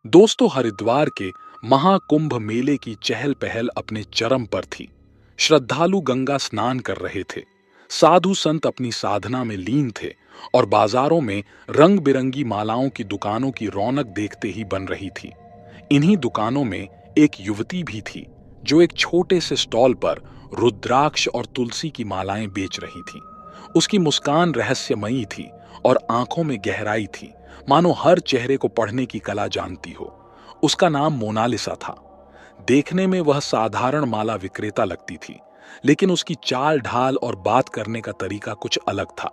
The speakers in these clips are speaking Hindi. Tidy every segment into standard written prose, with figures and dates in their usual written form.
दोस्तों, हरिद्वार के महाकुंभ मेले की चहल पहल अपने चरम पर थी। श्रद्धालु गंगा स्नान कर रहे थे, साधु संत अपनी साधना में लीन थे और बाजारों में रंग बिरंगी मालाओं की दुकानों की रौनक देखते ही बन रही थी। इन्हीं दुकानों में एक युवती भी थी जो एक छोटे से स्टॉल पर रुद्राक्ष और तुलसी की मालाएं बेच रही थी। उसकी मुस्कान रहस्यमयी थी और आंखों में गहराई थी, मानो हर चेहरे को पढ़ने की कला जानती हो। उसका नाम मोनालिसा था। देखने में वह साधारण माला विक्रेता लगती थी, लेकिन उसकी चाल ढाल और बात करने का तरीका कुछ अलग था।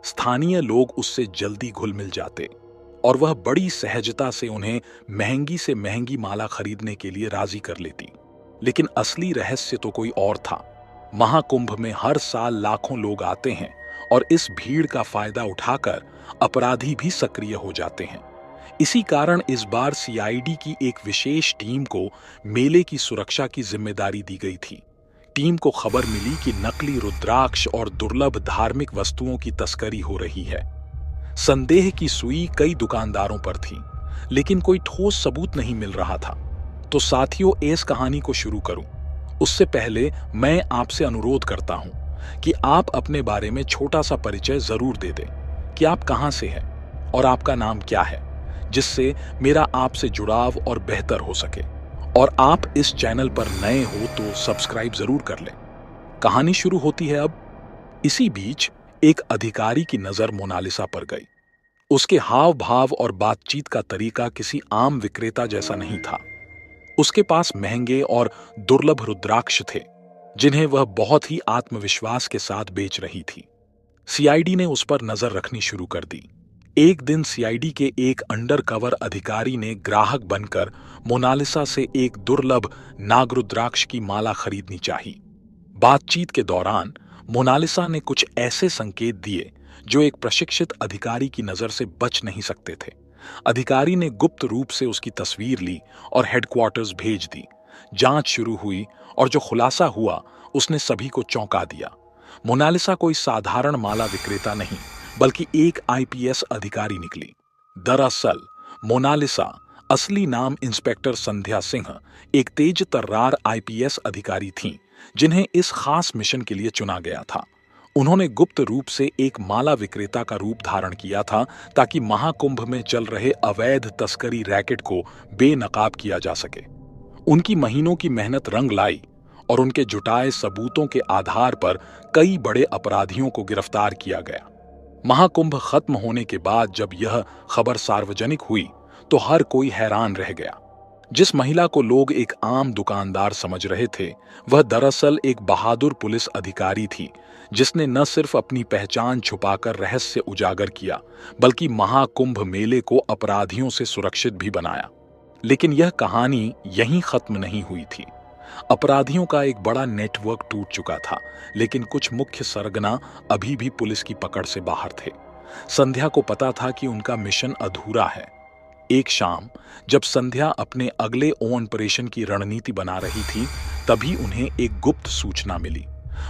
स्थानीय लोग उससे जल्दी घुल मिल जाते और वह बड़ी सहजता से उन्हें महंगी से महंगी माला खरीदने के लिए राजी कर लेती। लेकिन असली रहस्य तो कोई और था। महाकुंभ में हर साल लाखों लोग आते हैं और इस भीड़ का फायदा उठाकर अपराधी भी सक्रिय हो जाते हैं। इसी कारण इस बार सीआईडी की एक विशेष टीम को मेले की सुरक्षा की जिम्मेदारी दी गई थी। टीम को खबर मिली कि नकली रुद्राक्ष और दुर्लभ धार्मिक वस्तुओं की तस्करी हो रही है। संदेह की सुई कई दुकानदारों पर थी, लेकिन कोई ठोस सबूत नहीं मिल रहा था। तो साथियों, इस कहानी को शुरू करूं उससे पहले मैं आपसे अनुरोध करता हूं कि आप अपने बारे में छोटा सा परिचय जरूर दे दें कि आप कहां से हैं और आपका नाम क्या है, जिससे मेरा आपसे जुड़ाव और बेहतर हो सके। और आप इस चैनल पर नए हो तो सब्सक्राइब जरूर कर लें। कहानी शुरू होती है अब। इसी बीच एक अधिकारी की नजर मोनालिसा पर गई। उसके हाव भाव और बातचीत का तरीका किसी आम विक्रेता जैसा नहीं था। उसके पास महंगे और दुर्लभ रुद्राक्ष थे, जिन्हें वह बहुत ही आत्मविश्वास के साथ बेच रही थी। सीआईडी ने उस पर नजर रखनी शुरू कर दी। एक दिन सीआईडी के एक अंडरकवर अधिकारी ने ग्राहक बनकर मोनालिसा से एक दुर्लभ नागरुद्राक्ष की माला खरीदनी चाहिए। बातचीत के दौरान मोनालिसा ने कुछ ऐसे संकेत दिए जो एक प्रशिक्षित अधिकारी की नजर से बच नहीं सकते थे। अधिकारी ने गुप्त रूप से उसकी तस्वीर ली और हेडक्वार्टर्स भेज दी। जांच शुरू हुई और जो खुलासा हुआ उसने सभी को चौंका दिया। मोनालिसा कोई साधारण माला विक्रेता नहीं, बल्कि एक आईपीएस अधिकारी निकली। दरअसल मोनालिसा असली नाम इंस्पेक्टर संध्या सिंह, एक तेज तर्रार आईपीएस अधिकारी थीं, जिन्हें इस खास मिशन के लिए चुना गया था। उन्होंने गुप्त रूप से एक माला विक्रेता का रूप धारण किया था ताकि महाकुंभ में चल रहे अवैध तस्करी रैकेट को बेनकाब किया जा सके। उनकी महीनों की मेहनत रंग लाई और उनके जुटाए सबूतों के आधार पर कई बड़े अपराधियों को गिरफ्तार किया गया। महाकुंभ खत्म होने के बाद जब यह खबर सार्वजनिक हुई तो हर कोई हैरान रह गया। जिस महिला को लोग एक आम दुकानदार समझ रहे थे, वह दरअसल एक बहादुर पुलिस अधिकारी थी, जिसने न सिर्फ अपनी पहचान छुपाकर रहस्य उजागर किया, बल्कि महाकुंभ मेले को अपराधियों से सुरक्षित भी बनाया। लेकिन यह कहानी यहीं खत्म नहीं हुई थी। अपराधियों का एक बड़ा नेटवर्क टूट चुका था, लेकिन कुछ मुख्य सरगना अभी भी पुलिस की पकड़ से बाहर थे। संध्या को पता था कि उनका मिशन अधूरा है। एक शाम जब संध्या अपने अगले ऑपरेशन की रणनीति बना रही थी, तभी उन्हें एक गुप्त सूचना मिली।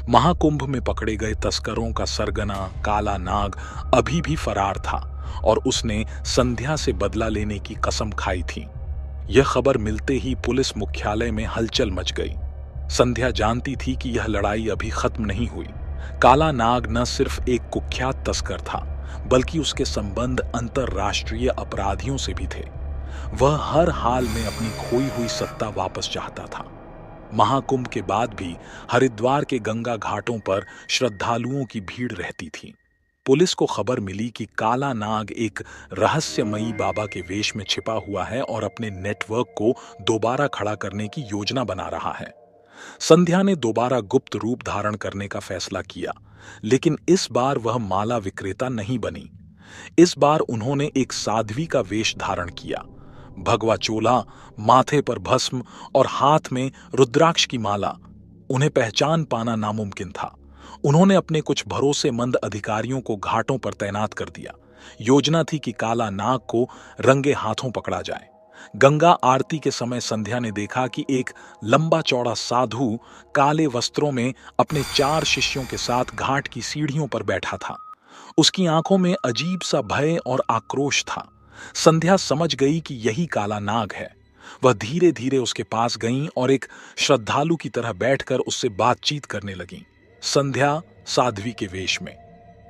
महाकुंभ में पकड़े गए तस्करों का सरगना काला नाग अभी भी फरार था और उसने संध्या से बदला लेने की कसम खाई थी। यह खबर मिलते ही पुलिस मुख्यालय में हलचल मच गई। संध्या जानती थी कि यह लड़ाई अभी खत्म नहीं हुई। काला नाग न सिर्फ एक कुख्यात तस्कर था, बल्कि उसके संबंध अंतरराष्ट्रीय अपराधियों से भी थे। वह हर हाल में अपनी खोई हुई सत्ता वापस चाहता था। महाकुंभ के बाद भी हरिद्वार के गंगा घाटों पर श्रद्धालुओं की भीड़ रहती थी। पुलिस को खबर मिली कि काला नाग एक रहस्यमयी बाबा के वेश में छिपा हुआ है और अपने नेटवर्क को दोबारा खड़ा करने की योजना बना रहा है। संध्या ने दोबारा गुप्त रूप धारण करने का फैसला किया, लेकिन इस बार वह माला विक्रेता नहीं बनी। इस बार उन्होंने एक साध्वी का वेश धारण किया। भगवा चोला, माथे पर भस्म और हाथ में रुद्राक्ष की माला। उन्हें पहचान पाना नामुमकिन था। उन्होंने अपने कुछ भरोसेमंद अधिकारियों को घाटों पर तैनात कर दिया। योजना थी कि काला नाग को रंगे हाथों पकड़ा जाए। गंगा आरती के समय संध्या ने देखा कि एक लंबा चौड़ा साधु काले वस्त्रों में अपने 4 शिष्यों के साथ घाट की सीढ़ियों पर बैठा था। उसकी आंखों में अजीब सा भय और आक्रोश था, संध्या समझ गई कि यही काला नाग है। वह धीरे धीरे उसके पास गईं और एक श्रद्धालु की तरह बैठकर उससे बातचीत करने लगीं। संध्या साध्वी के वेश में,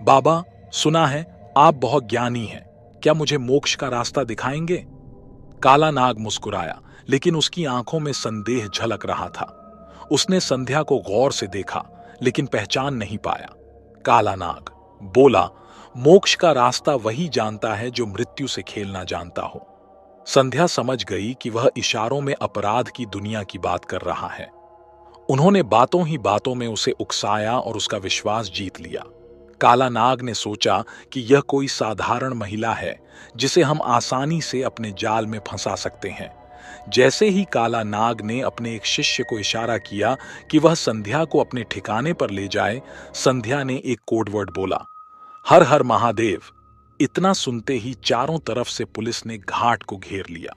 बाबा, सुना है आप बहुत ज्ञानी हैं, क्या मुझे मोक्ष का रास्ता दिखाएंगे? काला नाग मुस्कुराया, लेकिन उसकी आंखों में संदेह झलक रहा था। उसने संध्या को गौर से देखा, लेकिन पहचान नहीं पाया। काला नाग बोला, मोक्ष का रास्ता वही जानता है जो मृत्यु से खेलना जानता हो। संध्या समझ गई कि वह इशारों में अपराध की दुनिया की बात कर रहा है। उन्होंने बातों ही बातों में उसे उकसाया और उसका विश्वास जीत लिया। काला नाग ने सोचा कि यह कोई साधारण महिला है जिसे हम आसानी से अपने जाल में फंसा सकते हैं। जैसे ही काला नाग ने अपने एक शिष्य को इशारा किया कि वह संध्या को अपने ठिकाने पर ले जाए, संध्या ने एक कोडवर्ड बोला, हर हर महादेव। इतना सुनते ही चारों तरफ से पुलिस ने घाट को घेर लिया।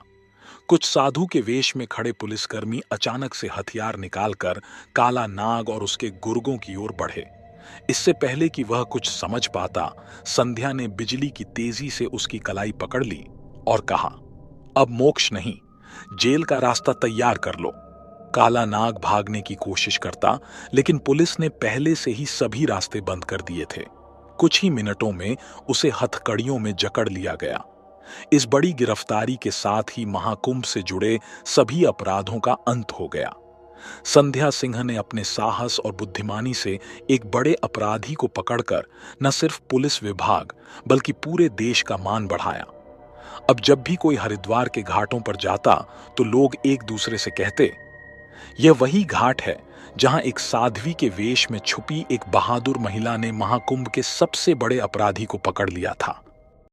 कुछ साधु के वेश में खड़े पुलिसकर्मी अचानक से हथियार निकालकर काला नाग और उसके गुर्गों की ओर बढ़े। इससे पहले कि वह कुछ समझ पाता, संध्या ने बिजली की तेजी से उसकी कलाई पकड़ ली और कहा, अब मोक्ष नहीं, जेल का रास्ता तैयार कर लो। काला नाग भागने की कोशिश करता, लेकिन पुलिस ने पहले से ही सभी रास्ते बंद कर दिए थे। कुछ ही मिनटों में उसे हथकड़ियों में जकड़ लिया गया। इस बड़ी गिरफ्तारी के साथ ही महाकुंभ से जुड़े सभी अपराधों का अंत हो गया। संध्या सिंह ने अपने साहस और बुद्धिमानी से एक बड़े अपराधी को पकड़कर न सिर्फ पुलिस विभाग बल्कि पूरे देश का मान बढ़ाया। अब जब भी कोई हरिद्वार के घाटों पर जाता तो लोग एक दूसरे से कहते, यह वही घाट है जहां एक साध्वी के वेश में छुपी एक बहादुर महिला ने महाकुंभ के सबसे बड़े अपराधी को पकड़ लिया था।